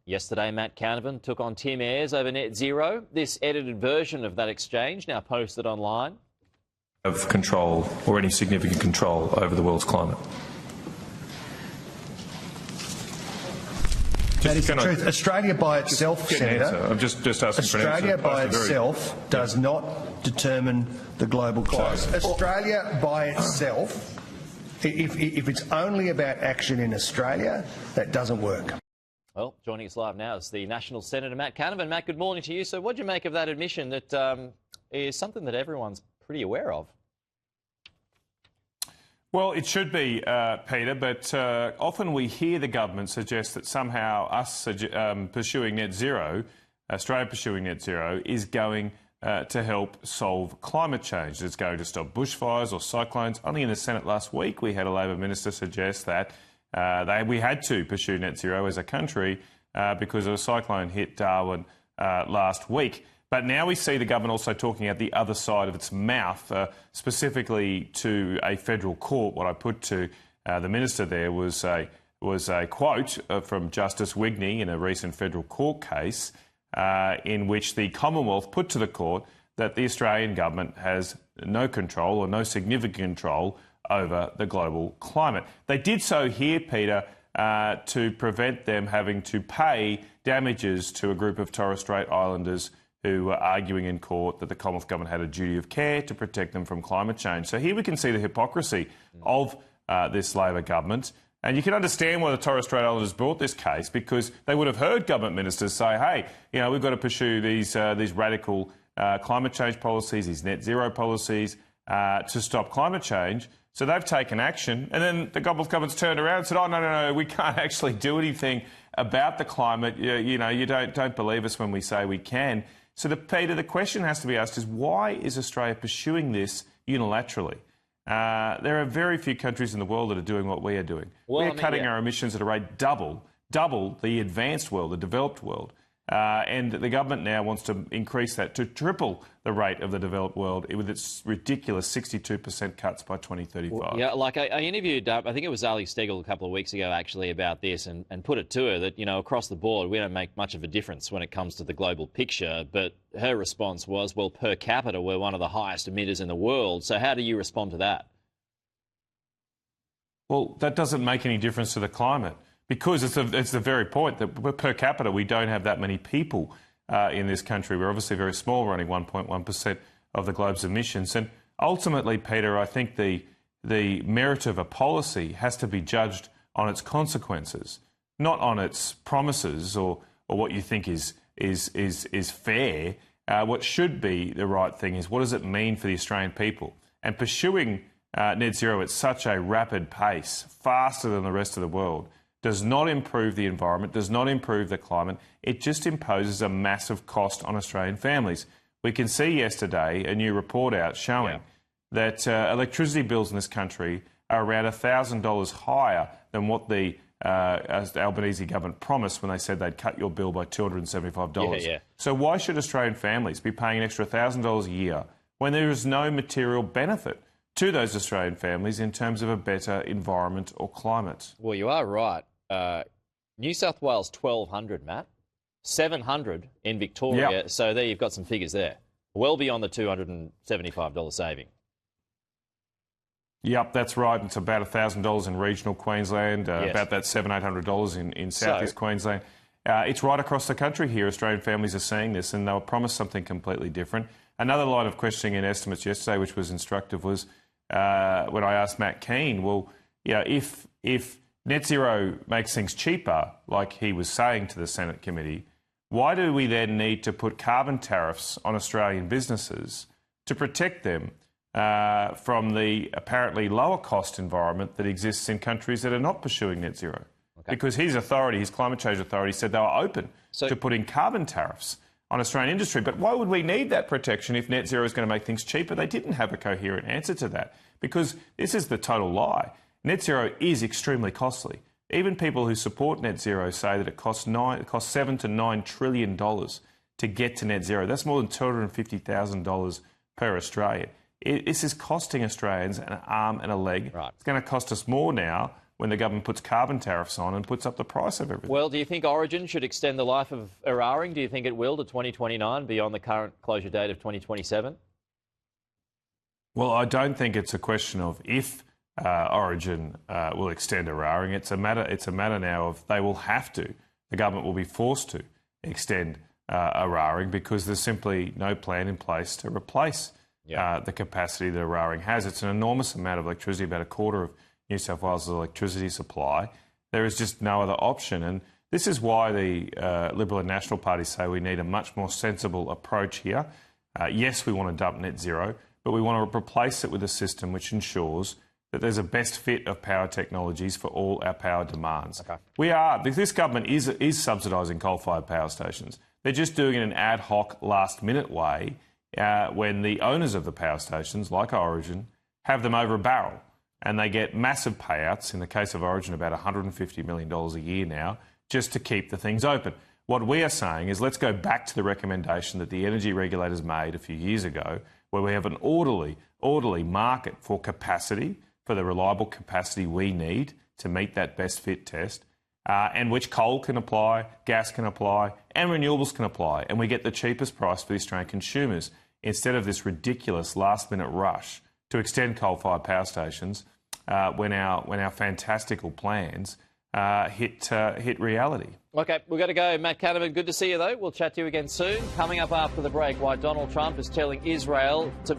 Yesterday, M.Canavan took on Tim Ayres over net zero. This edited version of that exchange now posted online. Of control or any significant control over the world's climate. That is the truth. Australia by itself, Senator, I'm just asking for an answer. Australia by itself does not determine the global climate. Australia by itself, if it's only about action in Australia, that doesn't work. Well, joining us live now is the National Senator, Matt.Canavan. Matt, good morning to you. So what do you make of that admission that is something that everyone's pretty aware of? Well, it should be, Peter, but often we hear the government suggest that somehow us pursuing net zero, Australia pursuing net zero, is going to help solve climate change. It's going to stop bushfires or cyclones. Only in the Senate last week we had a Labor minister suggest that we had to pursue net zero as a country because of a cyclone hit Darwin last week. But now we see the government also talking at the other side of its mouth, specifically to a federal court. What I put to the minister there was a quote from Justice Wigney in a recent federal court case in which the Commonwealth put to the court that the Australian government has no control or no significant control over the global climate. They did so here, Peter, to prevent them having to pay damages to a group of Torres Strait Islanders who were arguing in court that the Commonwealth government had a duty of care to protect them from climate change. So here we can see the hypocrisy of this Labor government. And you can understand why the Torres Strait Islanders brought this case, because they would have heard government ministers say, hey, we've got to pursue these radical climate change policies, these net zero policies to stop climate change. So they've taken action. And then the government's turned around and said, oh, no, we can't actually do anything about the climate. You don't believe us when we say we can. So, Peter, the question has to be asked is, why is Australia pursuing this unilaterally? There are very few countries in the world that are doing what we are doing. We're cutting our emissions at a rate double the advanced world, the developed world. And the government now wants to increase that to triple the rate of the developed world with its ridiculous 62% cuts by 2035. Well, yeah, like I interviewed, I think it was Ali Stegel a couple of weeks ago actually about this and put it to her that, across the board we don't make much of a difference when it comes to the global picture. But her response was, well, per capita we're one of the highest emitters in the world. So how do you respond to that? Well, that doesn't make any difference to the climate. Because it's the very point that per capita we don't have that many people in this country. We're obviously very small, we're only 1.1% of the globe's emissions. And ultimately, Peter, I think the merit of a policy has to be judged on its consequences, not on its promises or what you think is fair. What should be the right thing is, what does it mean for the Australian people? And pursuing net zero at such a rapid pace, faster than the rest of the world, does not improve the environment, does not improve the climate. It just imposes a massive cost on Australian families. We can see yesterday a new report out showing that electricity bills in this country are around $1,000 higher than what the Albanese government promised when they said they'd cut your bill by $275. So why should Australian families be paying an extra $1,000 a year when there is no material benefit to those Australian families in terms of a better environment or climate? Well, you are right. New South Wales, 1,200, Matt. 700 in Victoria. Yep. So there you've got some figures there. Well beyond the $275 saving. Yep, that's right. It's about $1,000 in regional Queensland, about that $700-800 in southeast Queensland. It's right across the country here. Australian families are seeing this, and they were promised something completely different. Another line of questioning and estimates yesterday, which was instructive, was when I asked Matt Keane, well, if net zero makes things cheaper, like he was saying to the Senate committee, why do we then need to put carbon tariffs on Australian businesses to protect them from the apparently lower cost environment that exists in countries that are not pursuing net zero? Okay. Because his climate change authority, said they were open to putting carbon tariffs on Australian industry. But why would we need that protection if net zero is going to make things cheaper? They didn't have a coherent answer to that, because this is the total lie. Net zero is extremely costly. Even people who support net zero say that it costs $7 to $9 trillion to get to net zero. That's more than $250,000 per Australian. This is costing Australians an arm and a leg. Right. It's going to cost us more now when the government puts carbon tariffs on and puts up the price of everything. Well, do you think Origin should extend the life of Eraring? Do you think it will to 2029 beyond the current closure date of 2027? Well, I don't think it's a question of if Origin will extend Eraring. It's a matter now of they will have to. The government will be forced to extend Eraring because there's simply no plan in place to replace the capacity that Eraring has. It's an enormous amount of electricity, about a quarter of New South Wales' electricity supply. There is just no other option. And this is why the Liberal and National parties say we need a much more sensible approach here. Yes, we want to dump net zero, but we want to replace it with a system which ensures that there's a best fit of power technologies for all our power demands. Okay. This government is subsidising coal-fired power stations. They're just doing it in an ad hoc, last-minute way when the owners of the power stations, like Origin, have them over a barrel. And they get massive payouts, in the case of Origin, about $150 million a year now, just to keep the things open. What we are saying is let's go back to the recommendation that the energy regulators made a few years ago, where we have an orderly market for capacity, for the reliable capacity we need to meet that best fit test, and which coal can apply, gas can apply, and renewables can apply. And we get the cheapest price for the Australian consumers, instead of this ridiculous last-minute rush to extend coal-fired power stations when our fantastical plans hit reality. OK, we've got to go. M.Canavan, good to see you, though. We'll chat to you again soon. Coming up after the break, why Donald Trump is telling Israel to